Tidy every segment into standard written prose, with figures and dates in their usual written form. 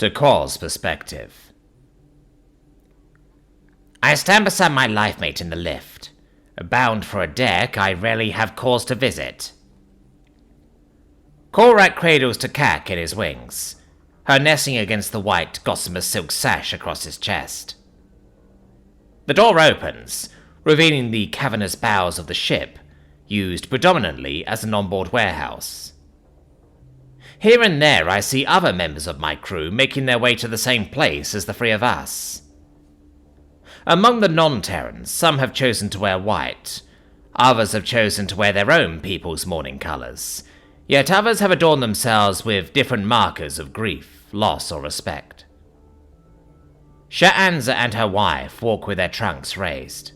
to Core's perspective. I stand beside my life mate in the lift. Bound for a deck I rarely have cause to visit. Korak cradles Takak in his wings, her nesting against the white gossamer silk sash across his chest. The door opens, revealing the cavernous bowels of the ship, used predominantly as an onboard warehouse. Here and there I see other members of my crew making their way to the same place as the three of us. Among the non-Terrans, some have chosen to wear white, others have chosen to wear their own people's mourning colours, yet others have adorned themselves with different markers of grief, loss, or respect. Sha'anza and her wife walk with their trunks raised.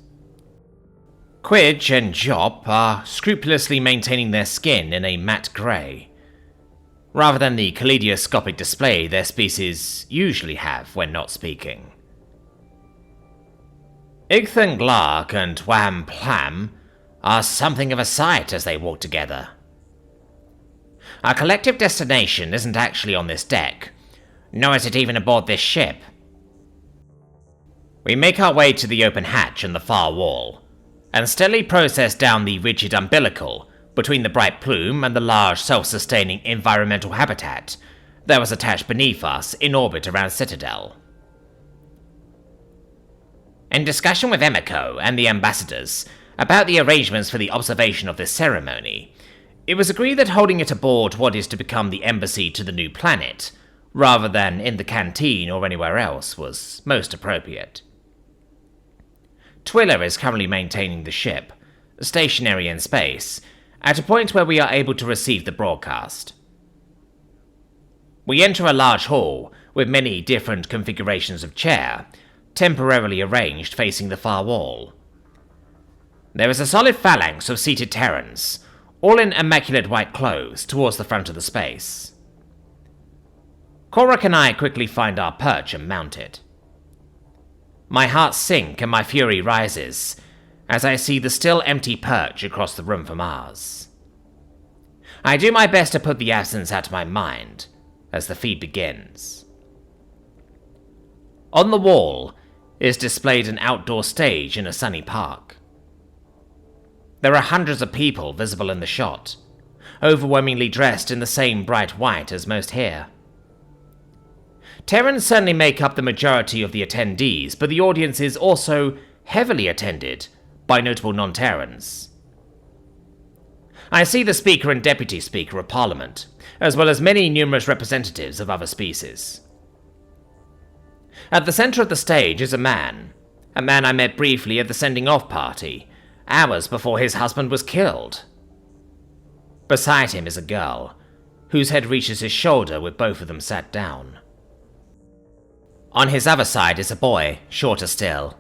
Quidge and Jop are scrupulously maintaining their skin in a matte grey, rather than the kaleidoscopic display their species usually have when not speaking. Igthan Glark and Wham Plam are something of a sight as they walk together. Our collective destination isn't actually on this deck, nor is it even aboard this ship. We make our way to the open hatch in the far wall, and steadily process down the rigid umbilical between the bright plume and the large self-sustaining environmental habitat that was attached beneath us in orbit around Citadel. In discussion with Emiko and the ambassadors about the arrangements for the observation of this ceremony, it was agreed that holding it aboard what is to become the embassy to the new planet, rather than in the canteen or anywhere else, was most appropriate. Twiller is currently maintaining the ship, stationary in space, at a point where we are able to receive the broadcast. We enter a large hall with many different configurations of chair, temporarily arranged facing the far wall. There is a solid phalanx of seated Terrans, all in immaculate white clothes, towards the front of the space. Korak and I quickly find our perch and mount it. My heart sinks and my fury rises as I see the still empty perch across the room from ours. I do my best to put the absence out of my mind as the feed begins. On the wall is displayed an outdoor stage in a sunny park. There are hundreds of people visible in the shot, overwhelmingly dressed in the same bright white as most here. Terrans certainly make up the majority of the attendees, but the audience is also heavily attended by notable non-Terrans. I see the Speaker and Deputy Speaker of Parliament, as well as many numerous representatives of other species. At the center of the stage is a man I met briefly at the sending-off party, hours before his husband was killed. Beside him is a girl, whose head reaches his shoulder with both of them sat down. On his other side is a boy, shorter still.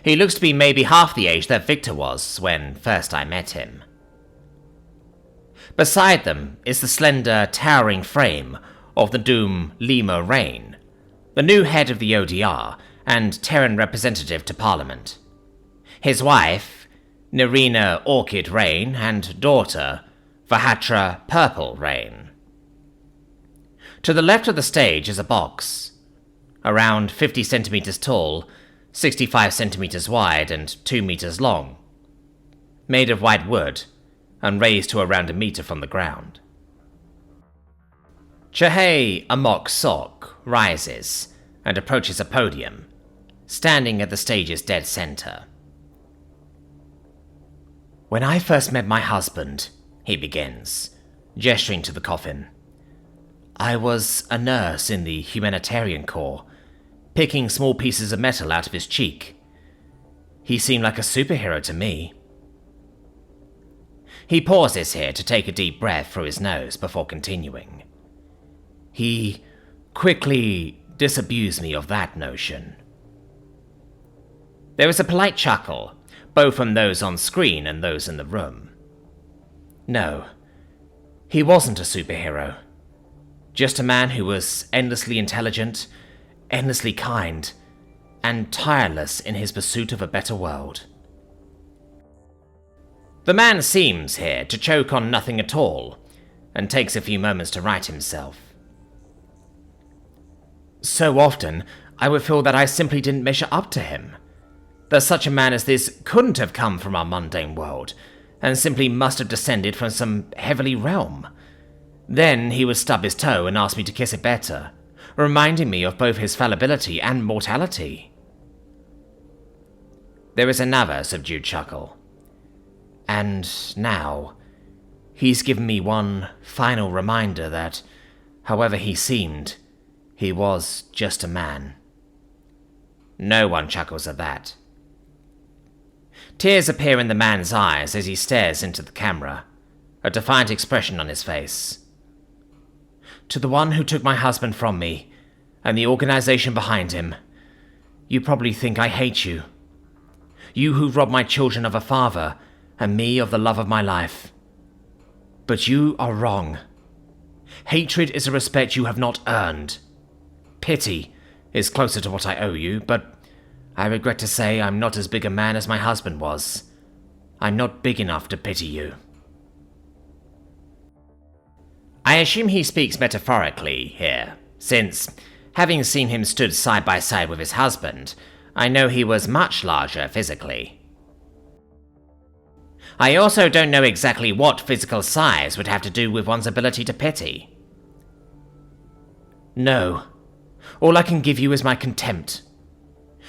He looks to be maybe half the age that Victor was when first I met him. Beside them is the slender, towering frame of the Doom Lima Rain, the new head of the ODR and Terran representative to Parliament. His wife, Nerina Orchid Rain, and daughter, Vahatra Purple Rain. To the left of the stage is a box, around 50 centimeters tall, 65 centimeters wide, and 2 meters long, made of white wood and raised to around a meter from the ground. Chahei Amok Sok rises and approaches a podium, standing at the stage's dead center. "When I first met my husband," he begins, gesturing to the coffin, "I was a nurse in the humanitarian corps, picking small pieces of metal out of his cheek. He seemed like a superhero to me." He pauses here to take a deep breath through his nose before continuing. "He quickly disabused me of that notion." There is a polite chuckle, both from those on screen and those in the room. No, he wasn't a superhero. Just a man who was endlessly intelligent, endlessly kind, and tireless in his pursuit of a better world. The man seems here to choke on nothing at all, and takes a few moments to right himself. So often, I would feel that I simply didn't measure up to him. That such a man as this couldn't have come from our mundane world, and simply must have descended from some heavenly realm. Then he would stub his toe and ask me to kiss it better, reminding me of both his fallibility and mortality. There is another subdued chuckle. And now, he's given me one final reminder that, however he seemed, he was just a man. No one chuckles at that. Tears appear in the man's eyes as he stares into the camera, a defiant expression on his face. To the one who took my husband from me, and the organization behind him, you probably think I hate you. You who robbed my children of a father, and me of the love of my life. But you are wrong. Hatred is a respect you have not earned. Pity is closer to what I owe you, but I regret to say I'm not as big a man as my husband was. I'm not big enough to pity you. I assume he speaks metaphorically here, since, having seen him stood side by side with his husband, I know he was much larger physically. I also don't know exactly what physical size would have to do with one's ability to pity. No, all I can give you is my contempt.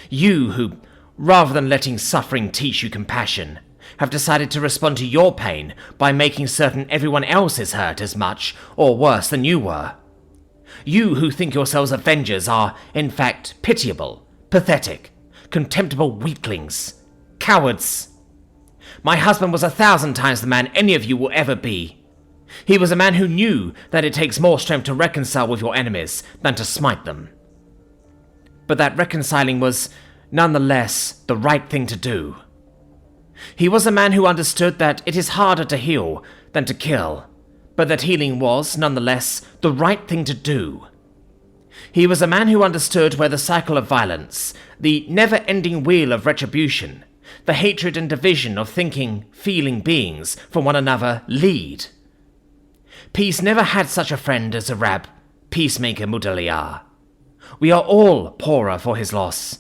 You who, rather than letting suffering teach you compassion, have decided to respond to your pain by making certain everyone else is hurt as much or worse than you were. You who think yourselves avengers are, in fact, pitiable, pathetic, contemptible weaklings, cowards. My husband was 1,000 times the man any of you will ever be. He was a man who knew that it takes more strength to reconcile with your enemies than to smite them. But that reconciling was, nonetheless, the right thing to do. He was a man who understood that it is harder to heal than to kill, but that healing was, nonetheless, the right thing to do. He was a man who understood where the cycle of violence, the never-ending wheel of retribution, the hatred and division of thinking, feeling beings from one another lead. Peace never had such a friend as Arab, peacemaker Mudaliar. We are all poorer for his loss.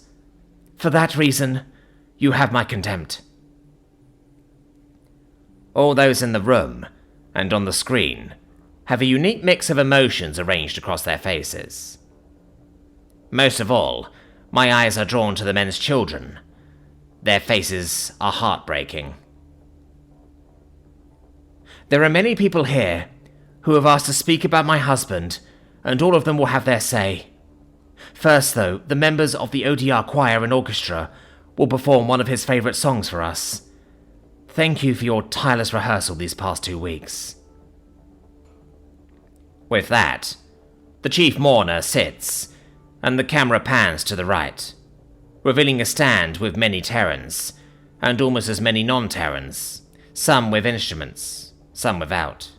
For that reason, you have my contempt. All those in the room, and on the screen, have a unique mix of emotions arranged across their faces. Most of all, my eyes are drawn to the men's children. Their faces are heartbreaking. There are many people here who have asked to speak about my husband, and all of them will have their say. First, though, the members of the ODR choir and orchestra will perform one of his favorite songs for us. Thank you for your tireless rehearsal these past 2 weeks. With that, the chief mourner sits, and the camera pans to the right, revealing a stand with many Terrans, and almost as many non-Terrans, some with instruments, some without.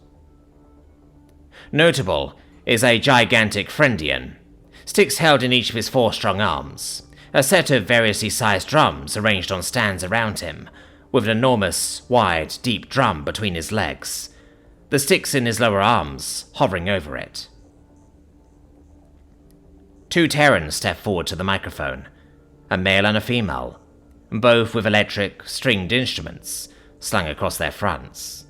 Notable is a gigantic Friendian, sticks held in each of his 4 strong arms, a set of variously sized drums arranged on stands around him, with an enormous, wide, deep drum between his legs, the sticks in his lower arms hovering over it. 2 Terrans step forward to the microphone, a male and a female, both with electric, stringed instruments slung across their fronts.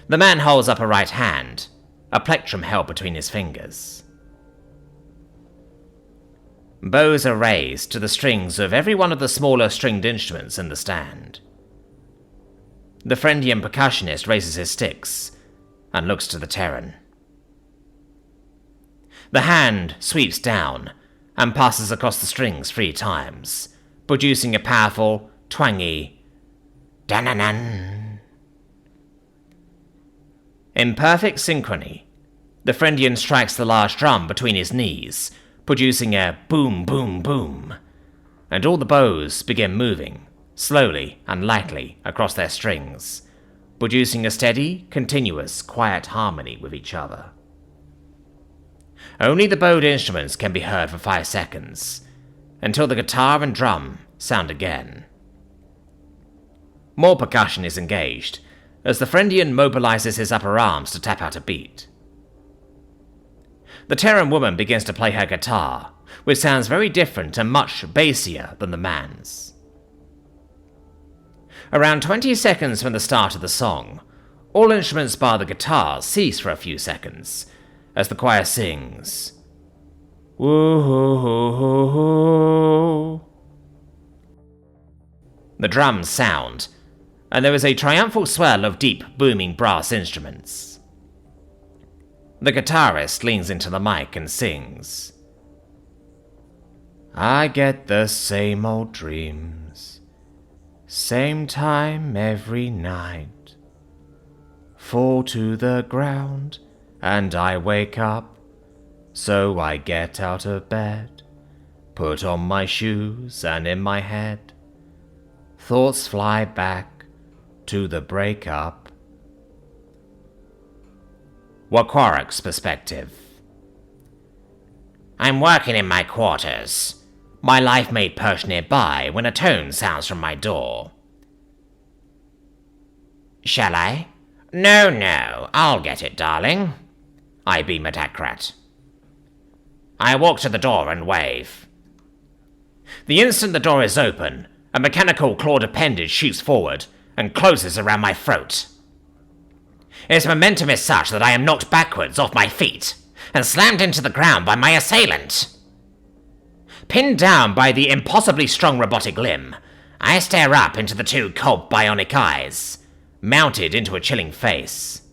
The man holds up a right hand, a plectrum held between his fingers. Bows are raised to the strings of every one of the smaller stringed instruments in the stand. The Friendian percussionist raises his sticks and looks to the Terran. The hand sweeps down and passes across the strings 3 times, producing a powerful, twangy dananan. In perfect synchrony, the Friendian strikes the large drum between his knees, producing a boom, boom, boom, and all the bows begin moving, slowly and lightly, across their strings, producing a steady, continuous, quiet harmony with each other. Only the bowed instruments can be heard for 5 seconds, until the guitar and drum sound again. More percussion is engaged, as the Friendian mobilizes his upper arms to tap out a beat. The Terran woman begins to play her guitar, which sounds very different and much bassier than the man's. Around 20 seconds from the start of the song, all instruments bar the guitars cease for a few seconds, as the choir sings, "Woo-hoo-hoo-hoo-hoo." The drums sound, and there is a triumphal swell of deep, booming brass instruments. The guitarist leans into the mic and sings, "I get the same old dreams, same time every night, fall to the ground and I wake up, so I get out of bed, put on my shoes and in my head, thoughts fly back to the breakup." Wakwarak's perspective. I'm working in my quarters. My life mate perched nearby when a tone sounds from my door. Shall I? No, I'll get it, darling. I beam at Akrat. I walk to the door and wave. The instant the door is open, a mechanical clawed appendage shoots forward and closes around my throat. Its momentum is such that I am knocked backwards off my feet and slammed into the ground by my assailant. Pinned down by the impossibly strong robotic limb, I stare up into the two cold bionic eyes, mounted into a chilling face.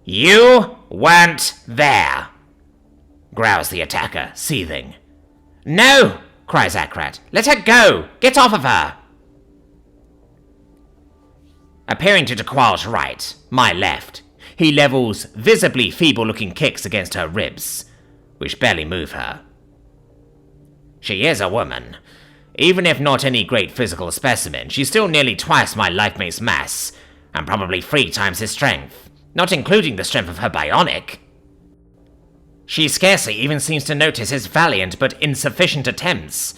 You weren't there, growls the attacker, seething. No, cries Akrat. Let her go! Get off of her! Appearing to Dequal's right, my left, he levels visibly feeble-looking kicks against her ribs, which barely move her. She is a woman. Even if not any great physical specimen, she's still nearly twice my lifemate's mass, and probably 3 times his strength, not including the strength of her bionic. She scarcely even seems to notice his valiant but insufficient attempts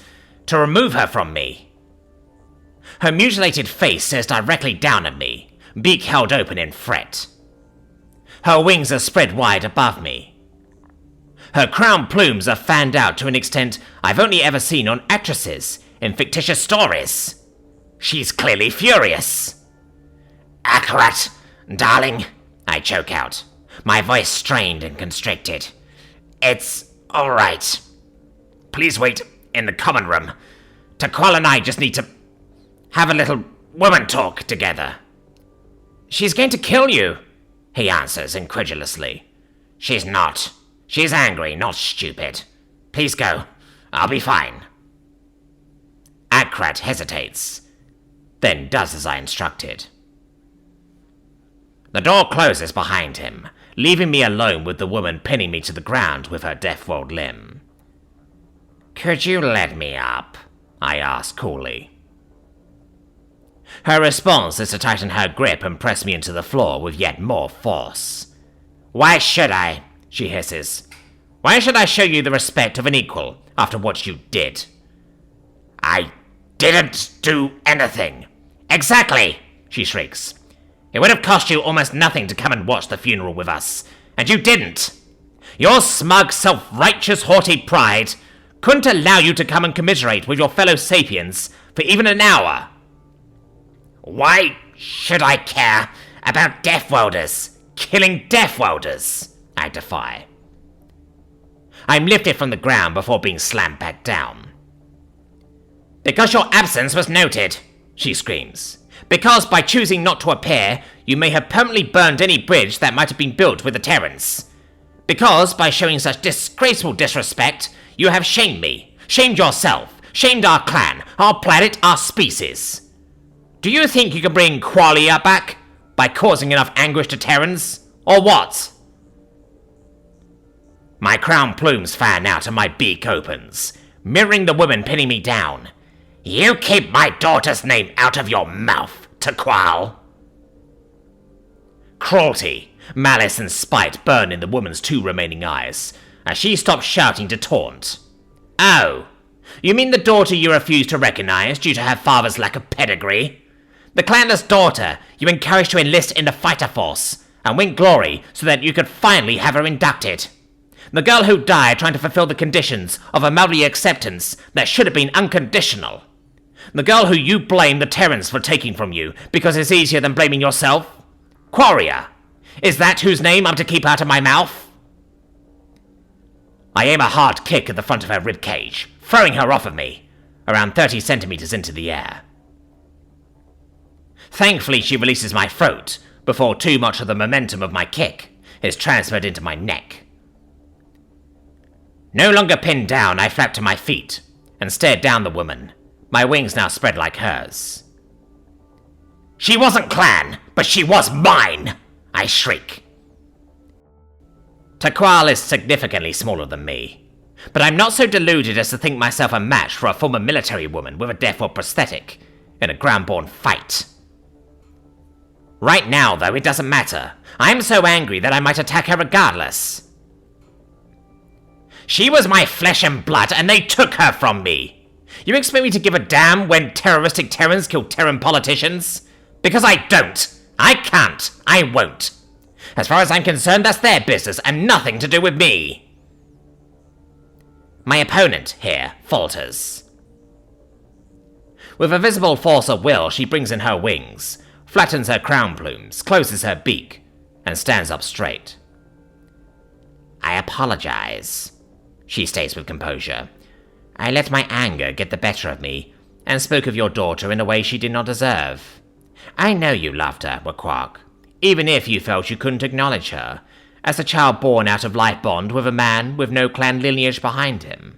to remove her from me. Her mutilated face stares directly down at me, beak held open in fret. Her wings are spread wide above me. Her crown plumes are fanned out to an extent I've only ever seen on actresses in fictitious stories. She's clearly furious. Akrat, darling, I choke out, my voice strained and constricted. It's all right. Please wait in the common room. Taqual and I just need to have a little woman talk together. She's going to kill you, he answers incredulously. She's not. She's angry, not stupid. Please go. I'll be fine. Akrat hesitates, then does as I instructed. The door closes behind him, leaving me alone with the woman pinning me to the ground with her death-rolled limb. Could you let me up? I ask coolly. Her response is to tighten her grip and press me into the floor with yet more force. Why should I? She hisses. Why should I show you the respect of an equal after what you did? I didn't do anything. Exactly, she shrieks. It would have cost you almost nothing to come and watch the funeral with us, and you didn't. Your smug, self-righteous, haughty pride couldn't allow you to come and commiserate with your fellow sapiens for even an hour. Why should I care about Death Welders killing Death Welders? I defy. I'm lifted from the ground before being slammed back down. Because your absence was noted, she screams. Because by choosing not to appear, you may have permanently burned any bridge that might have been built with the Terrans. Because by showing such disgraceful disrespect, you have shamed me, shamed yourself, shamed our clan, our planet, our species. Do you think you can bring Qualia back by causing enough anguish to Terrans, or what? My crown plumes fan out and my beak opens, mirroring the woman pinning me down. You keep my daughter's name out of your mouth, Taqual. Cruelty, malice and spite burn in the woman's 2 remaining eyes, as she stops shouting to taunt. Oh, you mean the daughter you refuse to recognize due to her father's lack of pedigree? The clanless daughter you encouraged to enlist in the fighter force and win glory so that you could finally have her inducted. The girl who died trying to fulfill the conditions of a Maori acceptance that should have been unconditional. The girl who you blame the Terrans for taking from you because it's easier than blaming yourself. Quarrier. Is that whose name I'm to keep out of my mouth? I aim a hard kick at the front of her ribcage, throwing her off of me, around 30 centimeters into the air. Thankfully, she releases my throat before too much of the momentum of my kick is transferred into my neck. No longer pinned down, I flap to my feet and stared down the woman, my wings now spread like hers. She wasn't Clan, but she was mine! I shriek. Taqual is significantly smaller than me, but I'm not so deluded as to think myself a match for a former military woman with a deaf-or prosthetic in a ground-born fight. Right now, though, it doesn't matter. I'm so angry that I might attack her regardless. She was my flesh and blood, and they took her from me. You expect me to give a damn when terroristic Terrans kill Terran politicians? Because I don't. I can't. I won't. As far as I'm concerned, that's their business and nothing to do with me. My opponent here falters. With a visible force of will, she brings in her wings, flattens her crown plumes, closes her beak, and stands up straight. I apologize, she states with composure. I let my anger get the better of me, and spoke of your daughter in a way she did not deserve. I know you loved her, Wakwak, even if you felt you couldn't acknowledge her, as a child born out of life bond with a man with no clan lineage behind him.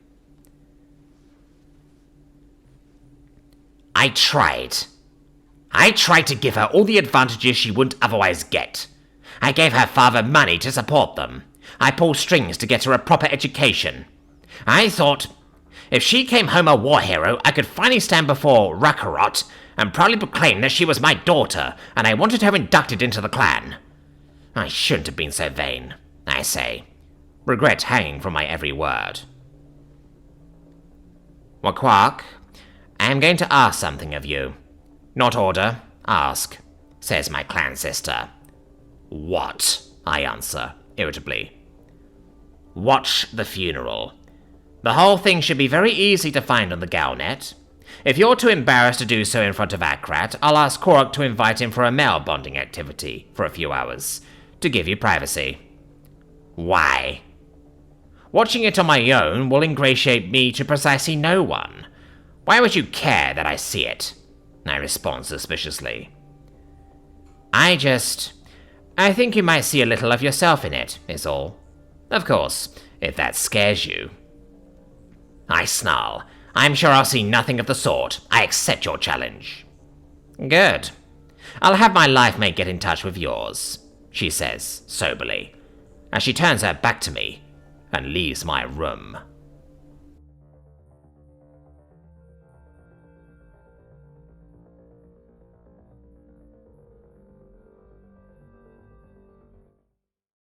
I tried to give her all the advantages she wouldn't otherwise get. I gave her father money to support them. I pulled strings to get her a proper education. I thought, if she came home a war hero, I could finally stand before Rakarot and proudly proclaim that she was my daughter, and I wanted her inducted into the clan. I shouldn't have been so vain, I say, regret hanging from my every word. Wakwak, I am going to ask something of you. Not order, ask, says my clan sister. What? I answer, irritably. Watch the funeral. The whole thing should be very easy to find on the Galnet. If you're too embarrassed to do so in front of Akrat, I'll ask Korok to invite him for a male bonding activity for a few hours, to give you privacy. Why? Watching it on my own will ingratiate me to precisely no one. Why would you care that I see it? I respond suspiciously. I think you might see a little of yourself in it, is all. Of course, if that scares you. I snarl. I'm sure I'll see nothing of the sort. I accept your challenge. Good. I'll have my life mate get in touch with yours, she says, soberly, as she turns her back to me and leaves my room.